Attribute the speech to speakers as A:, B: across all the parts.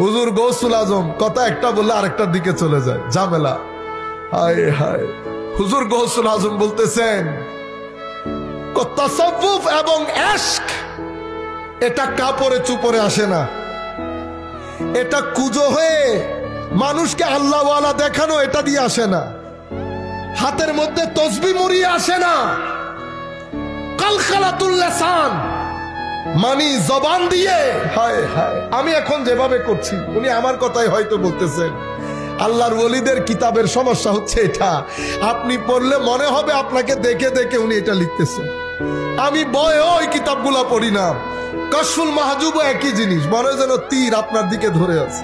A: হুজুর গৌসুল আজম কথা একটা বললে আরেকটার দিকে চলে যায়, ঝামেলা। হায় হায়, হুজুর গৌসুল আজম বলতেছেন তাসাউফ এবং ইশক এটা কাপড়ে চুপড়ে আসে না, এটা কুজো হয়ে মানুষকে আল্লাহওয়ালা দেখানো এটা দিয়ে আসে না, হাতের মধ্যে তসবিহ মুড়িয়ে আসে না। কালকালাতুল লিসান মানি জবান দিয়ে। হায় হায়, আমি এখন যেভাবে করছি উনি আমার কথাই হয়তো বলতেছেন। আল্লাহর ওলিদের কিতাবের সমস্যা হচ্ছে এটা, আপনি পড়লে মনে হবে আপনাকে দেখে দেখে উনি এটা লিখতেছেন। আমি বয়ে ওই কিতাবগুলা পড়ি না, কাশফুল মাহজুবও একই জিনিস, মনে যেন তীর আপনার দিকে ধরে আছে।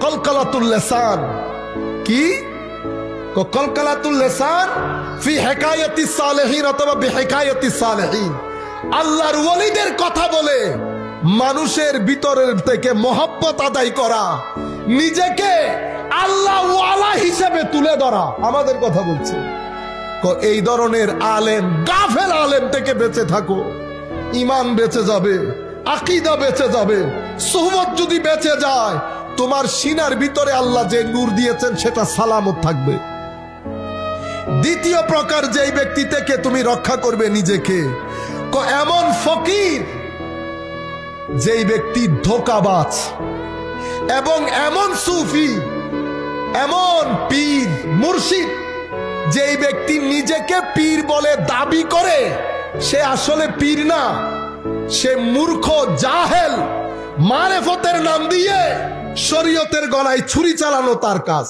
A: কলকালাতুল লিসান কি? কলকালাতুল লিসান ফি হিকায়াতিস সালেহিন অথবা বিহিকায়াতিস সালেহিন। আল্লাহর ওলিদের কথা বলে মানুষের ভিতরের থেকে মহব্বত আদায় করা, নিজেকে আল্লাহ ওয়ালা হিসেবে তুলে ধরা, আমাদের কথা বলছে। এই ধরনের আলেম, গাফেল আলেম থেকে বেঁচে থাকো, ঈমান বেঁচে যাবে, আকীদা বেঁচে যাবে। সুহবত যদি বেঁচে যায়, তোমার সিনার ভিতরে আল্লাহ যে নূর দিয়েছেন সেটা সালামত থাকবে। দ্বিতীয় প্রকার যেই ব্যক্তি থেকে তুমি রক্ষা করবে নিজেকে, এমন ফকির যেই ব্যক্তি ধোঁকাবাজ, এবং এমন সুফি, এমন পীর মুর্শিদ যেই ব্যক্তি নিজেকে পীর বলে দাবি করে, সে আসলে পীর না, সে মূর্খ জাহেল, মারেফতের নাম দিয়ে শরীয়তের গলায় ছুরি চালানো তার কাজ।